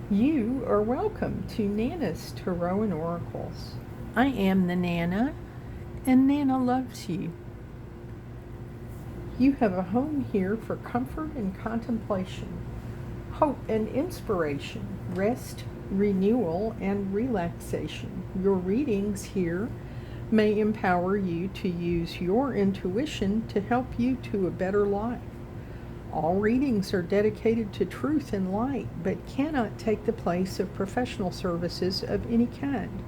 You are welcome to Nana's Tarot and Oracles. I am the Nana, and Nana loves you. You have a home here for comfort and contemplation, hope and inspiration, rest, renewal, and relaxation. Your readings here may empower you to use your intuition to help you to a better life. All readings are dedicated to truth and light, but cannot take the place of professional services of any kind.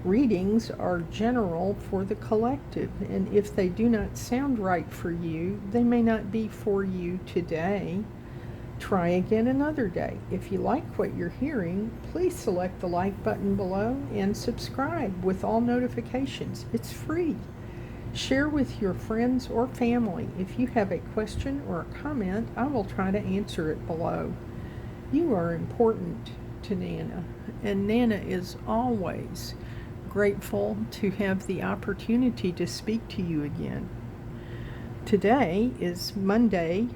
Readings are general for the collective, and if they do not sound right for you, they may not be for you today. Try again another day. If you like what you're hearing, please select the like button below and subscribe with all notifications. It's free. Share with your friends or family. If you have a question or a comment, I will try to answer it below. You are important to Nana, and Nana is always grateful to have the opportunity to speak to you again. Today is Monday,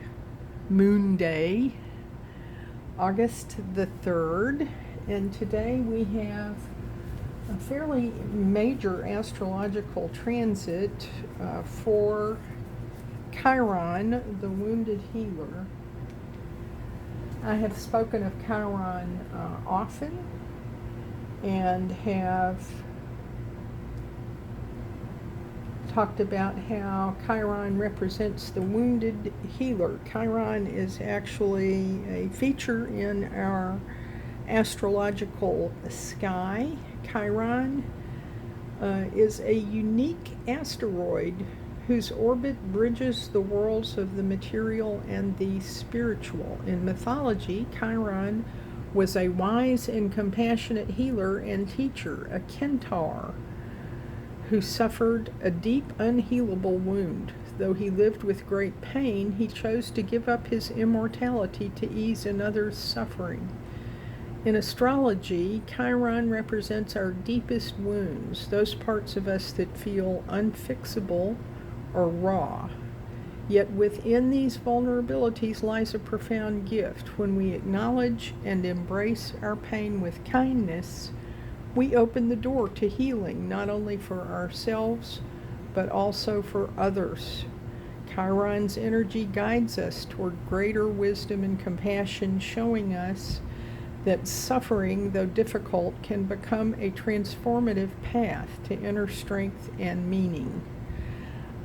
Moon Day, August the 3rd, and today we have a fairly major astrological transit for Chiron, the wounded healer. I have spoken of Chiron often and have talked about how Chiron represents the wounded healer. Chiron is actually a feature in our astrological sky. Chiron is a unique asteroid whose orbit bridges the worlds of the material and the spiritual. In mythology, Chiron was a wise and compassionate healer and teacher, a centaur who suffered a deep, unhealable wound. Though he lived with great pain, he chose to give up his immortality to ease another's suffering. In astrology, Chiron represents our deepest wounds, those parts of us that feel unfixable or raw. Yet within these vulnerabilities lies a profound gift. When we acknowledge and embrace our pain with kindness, we open the door to healing, not only for ourselves, but also for others. Chiron's energy guides us toward greater wisdom and compassion, showing us that suffering, though difficult, can become a transformative path to inner strength and meaning.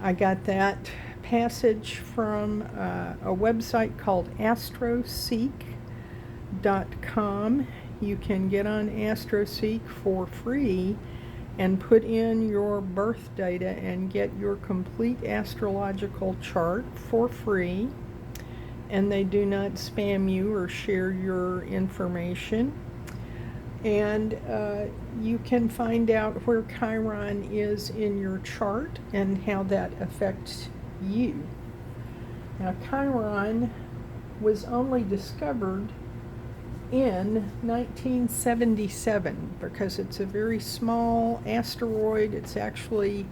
I got that passage from a website called astroseek.com. You can get on AstroSeek for free and put in your birth data and get your complete astrological chart for free. And they do not spam you or share your information. And you can find out where Chiron is in your chart and how that affects you. Now, Chiron was only discovered in 1977 because it's a very small asteroid. It's actually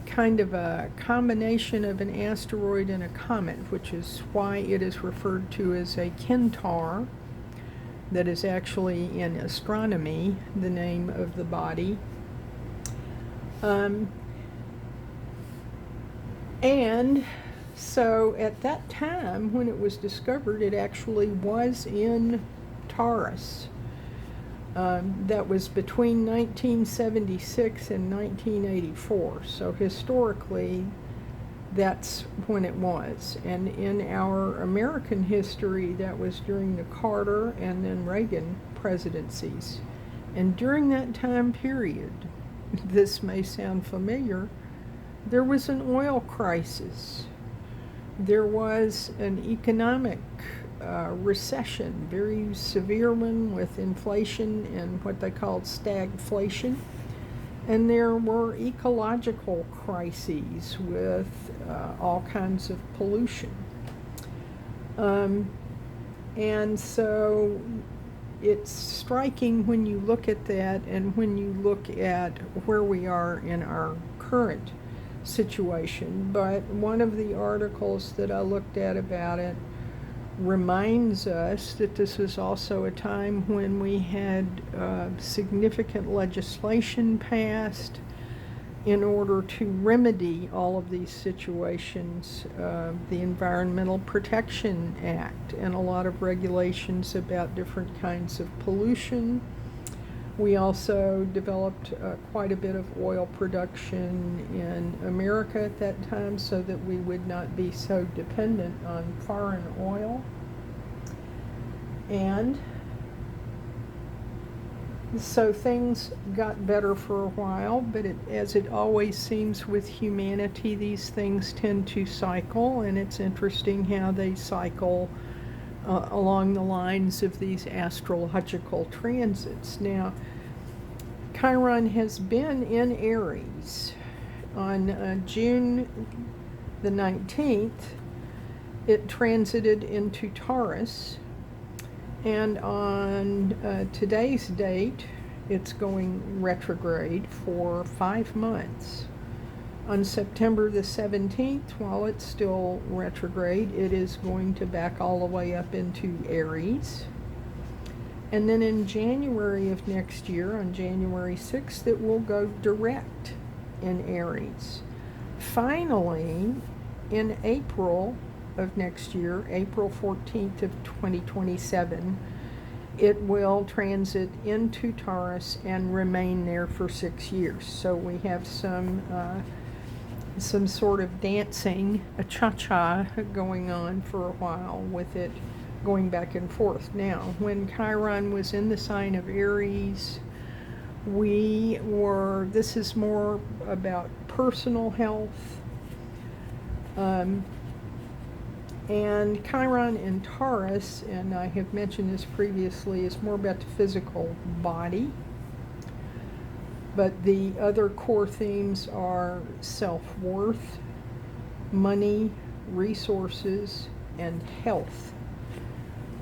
kind of a combination of an asteroid and a comet, which is why it is referred to as a centaur. That is actually in astronomy the name of the body. And so at that time when it was discovered, it actually was in Taurus. That was between 1976 and 1984. So historically, that's when it was. And in our American history, that was during the Carter and then Reagan presidencies. And during that time period, this may sound familiar, there was an oil crisis. There was an economic recession, very severe one, with inflation and what they called stagflation. And there were ecological crises with all kinds of pollution. And so it's striking when you look at that and when you look at where we are in our current situation. But one of the articles that I looked at about it reminds us that this was also a time when we had significant legislation passed in order to remedy all of these situations. The Environmental Protection Act and a lot of regulations about different kinds of pollution. We also developed quite a bit of oil production in America at that time so that we would not be so dependent on foreign oil. And so things got better for a while, but as it always seems with humanity, these things tend to cycle, and it's interesting how they cycle along the lines of these astrological transits. Now, Chiron has been in Aries. On June the 19th, it transited into Taurus, and on today's date, it's going retrograde for 5 months. On September the 17th, while it's still retrograde, it is going to back all the way up into Aries. And then in January of next year, on January 6th, it will go direct in Aries. Finally, in April of next year, April 14th of 2027, it will transit into Taurus and remain there for 6 years. So we have some sort of dancing, a cha-cha going on for a while with it going back and forth. Now, when Chiron was in the sign of Aries, this is more about personal health. And Chiron in Taurus, and I have mentioned this previously, is more about the physical body. But the other core themes are self-worth, money, resources, and health,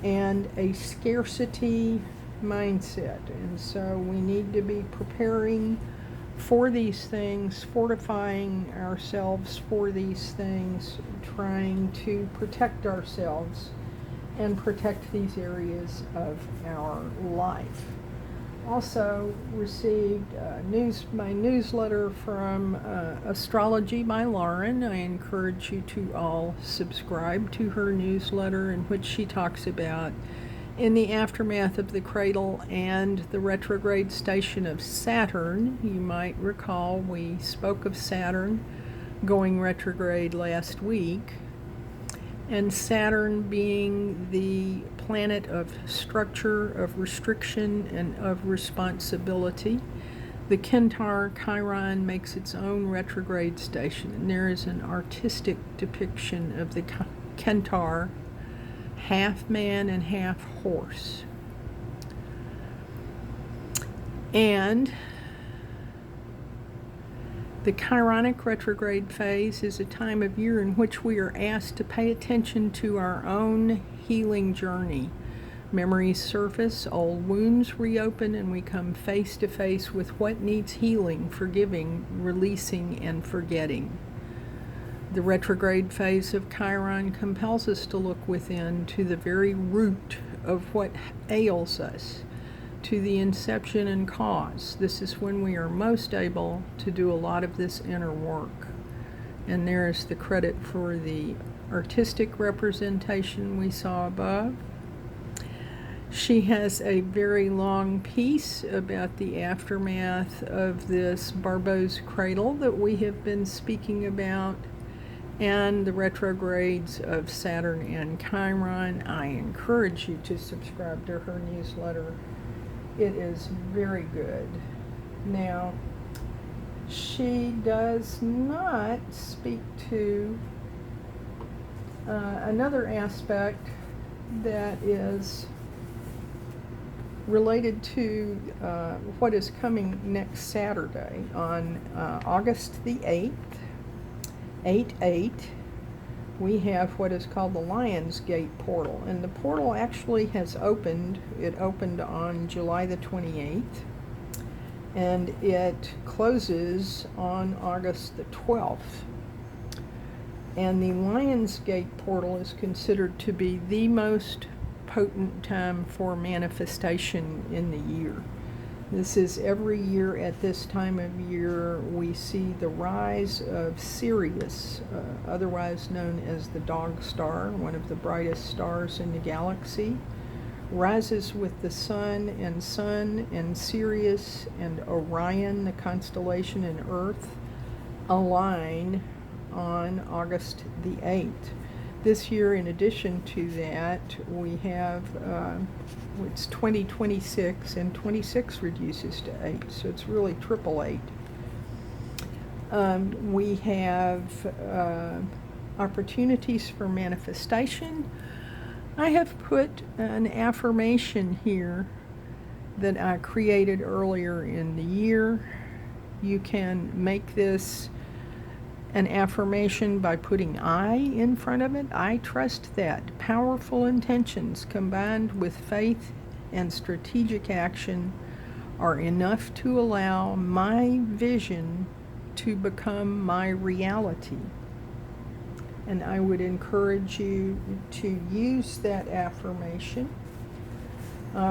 and a scarcity mindset. And so we need to be preparing for these things, fortifying ourselves for these things, trying to protect ourselves and protect these areas of our life. Also received my newsletter from Astrology by Lauren. I encourage you to all subscribe to her newsletter, in which she talks about, in the aftermath of the cradle and the retrograde station of Saturn. You might recall we spoke of Saturn going retrograde last week, and Saturn being the planet of structure, of restriction, and of responsibility. The Centaur Chiron makes its own retrograde station, and there is an artistic depiction of the Centaur, half man and half horse. And the Chironic retrograde phase is a time of year in which we are asked to pay attention to our own healing journey. Memories surface, old wounds reopen, and we come face to face with what needs healing, forgiving, releasing, and forgetting. The retrograde phase of Chiron compels us to look within, to the very root of what ails us, to the inception and cause. This is when we are most able to do a lot of this inner work. And there is the credit for the artistic representation we saw above. She has a very long piece about the aftermath of this Barbeau's cradle that we have been speaking about, and the retrogrades of Saturn and Chiron. I encourage you to subscribe to her newsletter. It is very good. Now, she does not speak to another aspect that is related to what is coming next Saturday on August the 8th, 8/8. We have what is called the Lion's Gate portal, and the portal actually has opened. It opened on July the 28th, and it closes on August the 12th. And the Lionsgate portal is considered to be the most potent time for manifestation in the year. This is every year at this time of year we see the rise of Sirius, otherwise known as the Dog Star, one of the brightest stars in the galaxy, rises with the Sun and Sirius and Orion, the constellation, and Earth align on August the 8th. This year, in addition to that, we have, it's 2026, and 26 reduces to 8, so it's really triple 8. We have opportunities for manifestation. I have put an affirmation here that I created earlier in the year. You can make this an affirmation by putting I in front of it. I trust that powerful intentions combined with faith and strategic action are enough to allow my vision to become my reality. And I would encourage you to use that affirmation.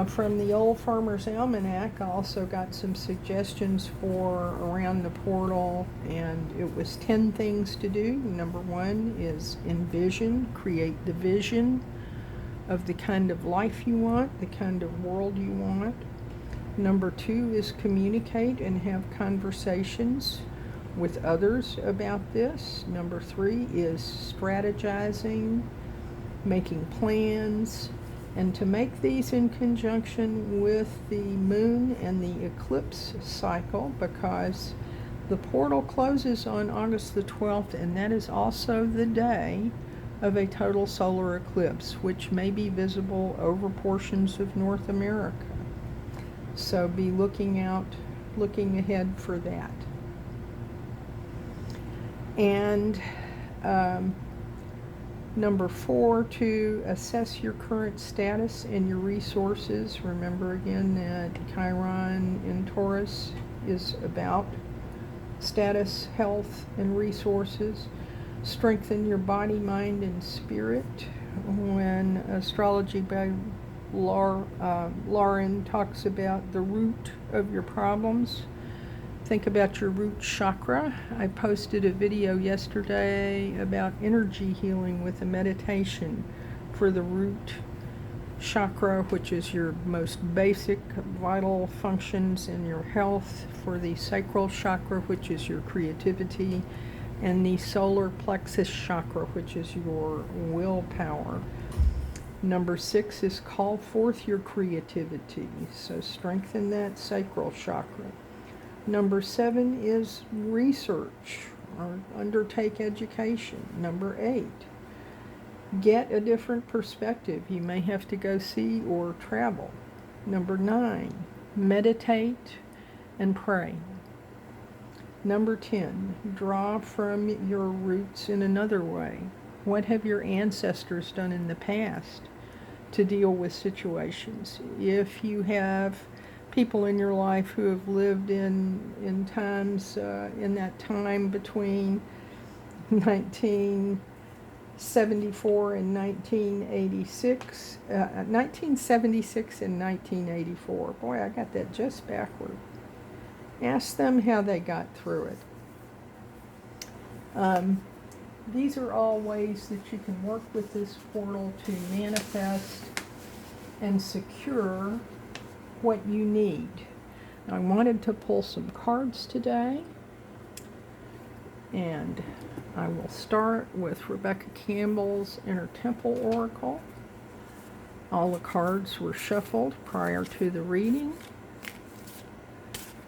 From the Old Farmer's Almanac, I also got some suggestions for around the portal, and it was 10 things to do. Number 1 is envision, create the vision of the kind of life you want, the kind of world you want. Number 2 is communicate and have conversations with others about this. Number 3 is strategizing, making plans, and to make these in conjunction with the moon and the eclipse cycle, because the portal closes on August the 12th, and that is also the day of a total solar eclipse, which may be visible over portions of North America. So be looking ahead for that. And number 4, to assess your current status and your resources. Remember again that Chiron in Taurus is about status, health, and resources. Strengthen your body, mind, and spirit. When Astrology by Lauren talks about the root of your problems, think about your root chakra. I posted a video yesterday about energy healing with a meditation for the root chakra, which is your most basic vital functions in your health, for the sacral chakra, which is your creativity, and the solar plexus chakra, which is your willpower. Number 6 is call forth your creativity, so strengthen that sacral chakra. Number 7 is research or undertake education. Number 8, get a different perspective. You may have to go see or travel. Number 9, meditate and pray. Number 10, draw from your roots in another way. What have your ancestors done in the past to deal with situations? If you have people in your life who have lived in times, in that time between 1974 and 1986, 1976 and 1984. Boy, I got that just backward. Ask them how they got through it. These are all ways that you can work with this portal to manifest and secure what you need. I wanted to pull some cards today, and I will start with Rebecca Campbell's Inner Temple Oracle. All the cards were shuffled prior to the reading.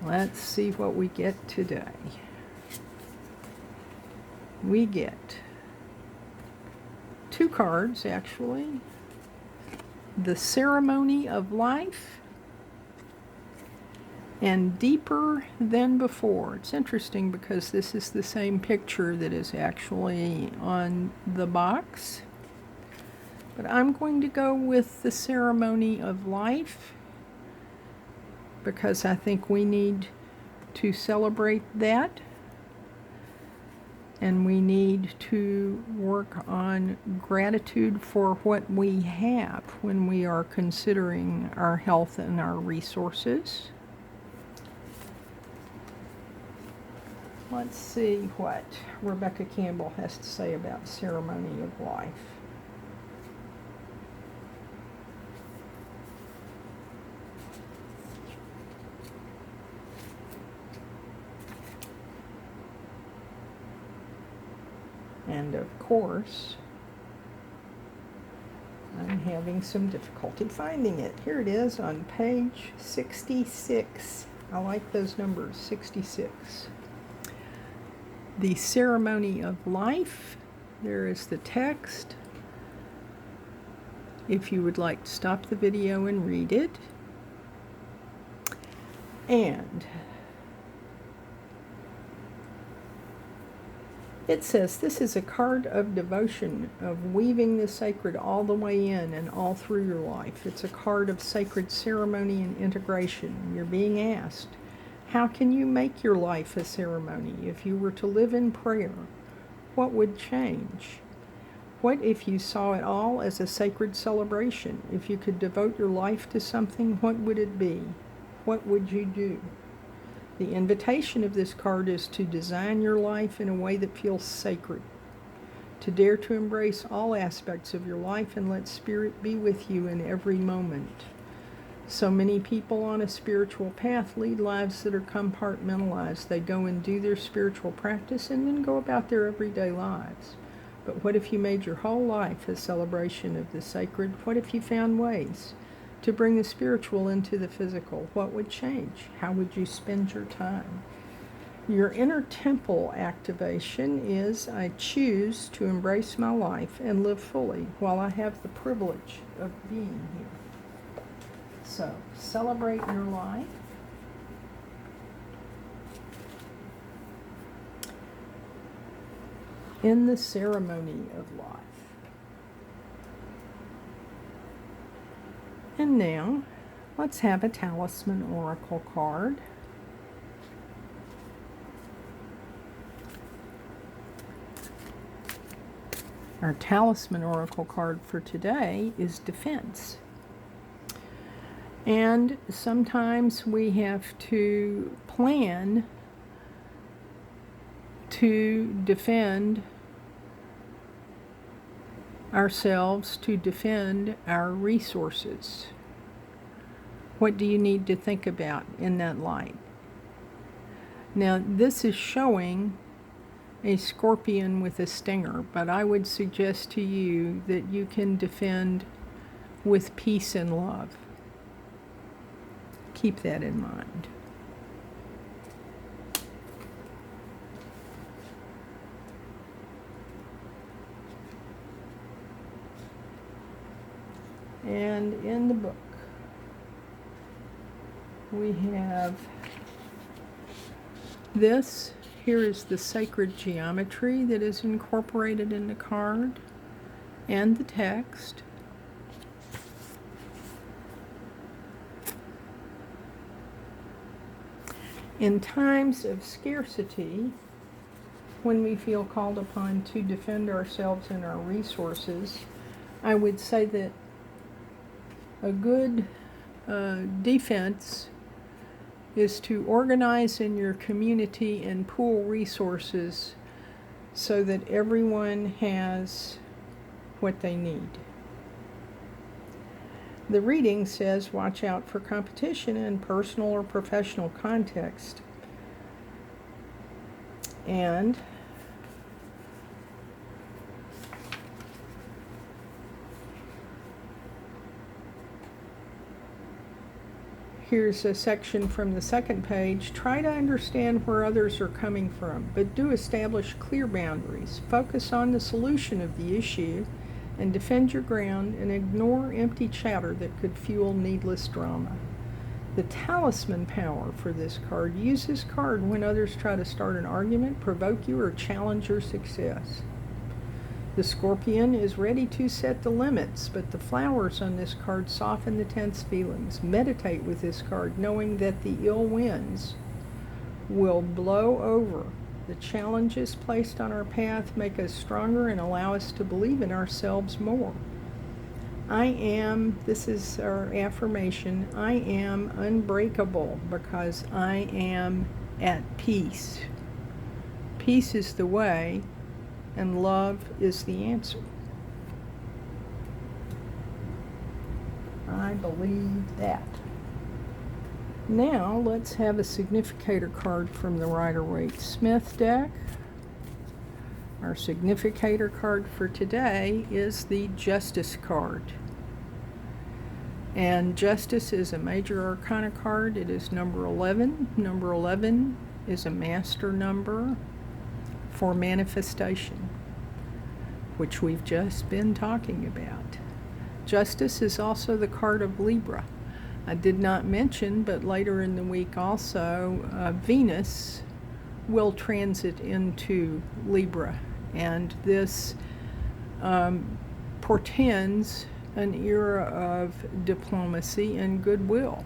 Let's see what we get today. We get 2 cards, actually. The Ceremony of Life and Deeper Than Before. It's interesting because this is the same picture that is actually on the box. But I'm going to go with the Ceremony of Life because I think we need to celebrate that. and we need to work on gratitude for what we have when we are considering our health and our resources. Let's see what Rebecca Campbell has to say about ceremony of life. And of course, I'm having some difficulty finding it. Here it is on page 66. I like those numbers, 66. The ceremony of life. There is the text. If you would like to stop the video and read it. And it says, this is a card of devotion, of weaving the sacred all the way in and all through your life. It's a card of sacred ceremony and integration. You're being asked, how can you make your life a ceremony? If you were to live in prayer, what would change? What if you saw it all as a sacred celebration? If you could devote your life to something, what would it be? What would you do? The invitation of this card is to design your life in a way that feels sacred, to dare to embrace all aspects of your life and let Spirit be with you in every moment. So many people on a spiritual path lead lives that are compartmentalized. They go and do their spiritual practice and then go about their everyday lives. But what if you made your whole life a celebration of the sacred? What if you found ways to bring the spiritual into the physical? What would change? How would you spend your time? Your inner temple activation is, I choose to embrace my life and live fully while I have the privilege of being here. So, celebrate your life. In the ceremony of life. And now, let's have a talisman oracle card. Our talisman oracle card for today is defense. And sometimes we have to plan to defend ourselves, to defend our resources. What do you need to think about in that light? Now, this is showing a scorpion with a stinger, but I would suggest to you that you can defend with peace and love. Keep that in mind. And in the book, we have this. Here is the sacred geometry that is incorporated in the card and the text. In times of scarcity, when we feel called upon to defend ourselves and our resources, I would say that a good defense is to organize in your community and pool resources so that everyone has what they need. The reading says, watch out for competition in personal or professional context. And here's a section from the second page. Try to understand where others are coming from, but do establish clear boundaries. Focus on the solution of the issue and defend your ground and ignore empty chatter that could fuel needless drama. The talisman power for this card. Use this card when others try to start an argument, provoke you, or challenge your success. The scorpion is ready to set the limits, but the flowers on this card soften the tense feelings. Meditate with this card, knowing that the ill winds will blow over The challenges placed on our path make us stronger and allow us to believe in ourselves more. I am, this is our affirmation, I am unbreakable because I am at peace. Peace is the way, and love is the answer. I believe that. Now, let's have a significator card from the Rider-Waite-Smith deck. Our significator card for today is the Justice card. And Justice is a major arcana card. It is number 11. Number 11 is a master number for manifestation, which we've just been talking about. Justice is also the card of Libra. I did not mention, but later in the week also, Venus will transit into Libra, and this portends an era of diplomacy and goodwill.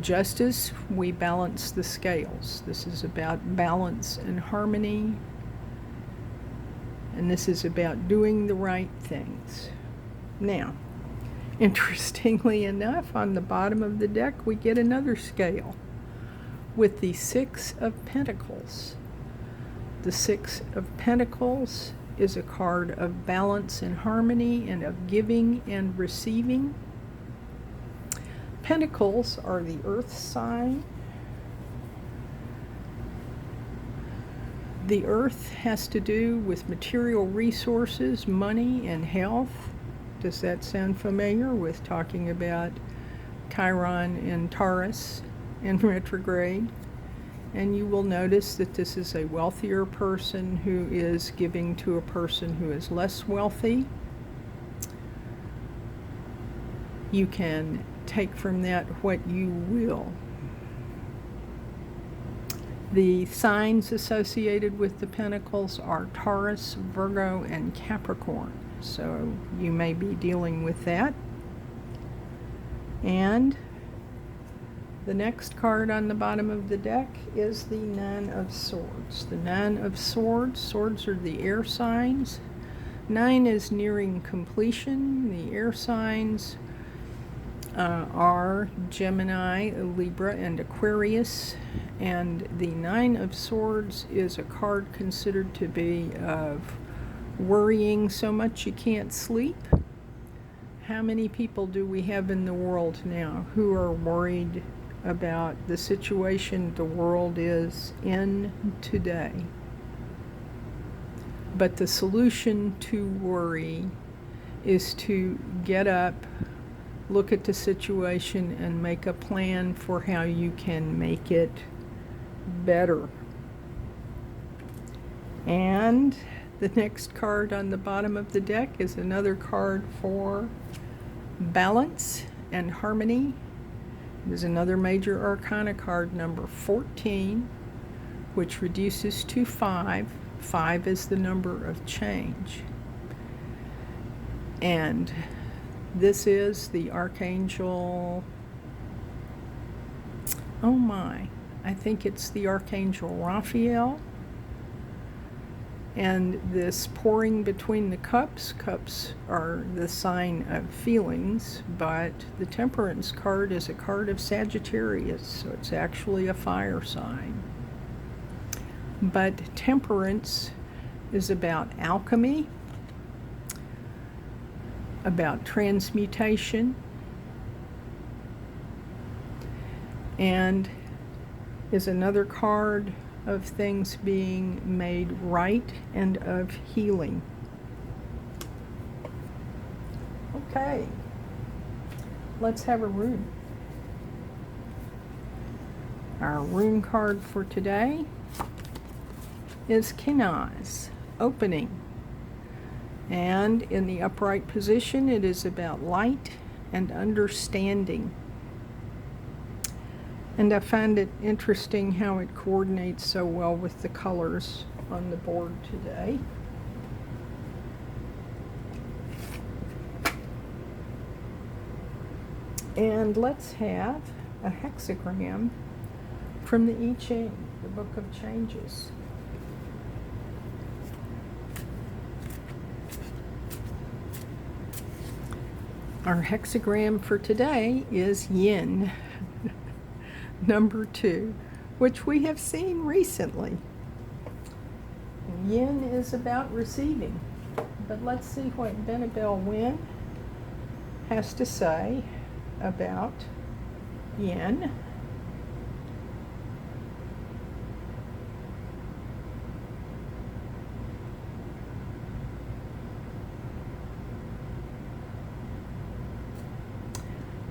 Justice, we balance the scales. This is about balance and harmony, and this is about doing the right things. Now, interestingly enough, on the bottom of the deck, we get another scale with the Six of Pentacles. The Six of Pentacles is a card of balance and harmony and of giving and receiving. Pentacles are the earth sign. The earth has to do with material resources, money, and health. Does that sound familiar with talking about Chiron and Taurus in retrograde? And you will notice that this is a wealthier person who is giving to a person who is less wealthy. You can take from that what you will. The signs associated with the Pentacles are Taurus, Virgo, and Capricorn. So you may be dealing with that. And the next card on the bottom of the deck is the Nine of Swords. The Nine of Swords, swords are the air signs. 9 is nearing completion. The air signs are Gemini, Libra, and Aquarius. And the Nine of Swords is a card considered to be of worrying so much you can't sleep. How many people do we have in the world now who are worried about the situation the world is in today? But the solution to worry is to get up, look at the situation, and make a plan for how you can make it better. And the next card on the bottom of the deck is another card for balance and harmony. There's another major arcana card, number 14, which reduces to 5. 5 is the number of change. And this is the Archangel, I think it's the Archangel Raphael. And this pouring between the cups, cups are the sign of feelings, but the Temperance card is a card of Sagittarius, so it's actually a fire sign. But Temperance is about alchemy, about transmutation, and is another card of things being made right and of healing. Okay, let's have a rune. Our rune card for today is Kenaz, opening. And in the upright position, it is about light and understanding. And I find it interesting how it coordinates so well with the colors on the board today. And let's have a hexagram from the I Ching, the Book of Changes. Our hexagram for today is Yin, number 2, which we have seen recently. Yin is about receiving, but let's see what Benabel Wen has to say about Yin.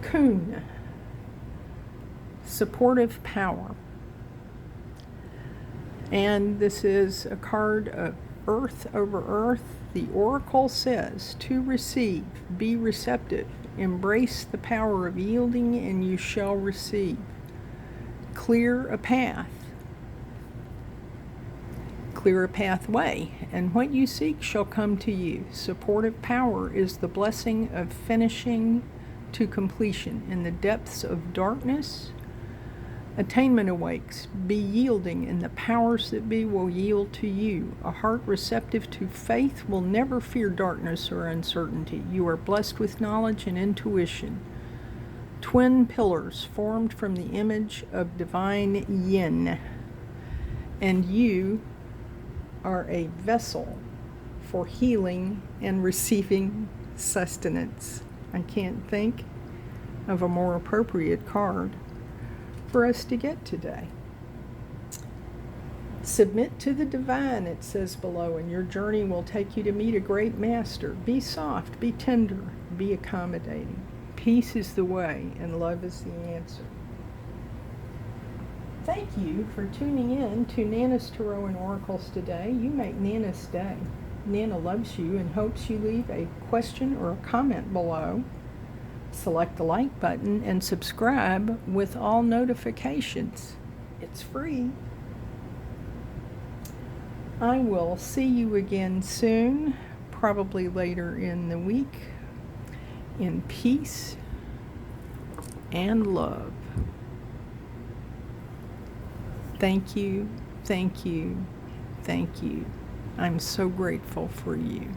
Kun, supportive power. And this is a card of earth over earth. The oracle says to receive, be receptive, embrace the power of yielding, and you shall receive. Clear a path. Clear a pathway, and what you seek shall come to you. Supportive power is the blessing of finishing to completion. In the depths of darkness, attainment awakes. Be yielding, and the powers that be will yield to you. A heart receptive to faith will never fear darkness or uncertainty. You are blessed with knowledge and intuition. Twin pillars formed from the image of divine Yin, and you are a vessel for healing and receiving sustenance. I can't think of a more appropriate card for us to get today. Submit to the divine, it says below, and your journey will take you to meet a great master. Be soft, be tender, be accommodating. Peace is the way, and love is the answer. Thank you for tuning in to Nana's Tarot and Oracles today. You make Nana's day. Nana loves you and hopes you leave a question or a comment below. Select the like button and subscribe with all notifications. It's free. I will see you again soon, probably later in the week, in peace and love. Thank you, thank you, thank you. I'm so grateful for you.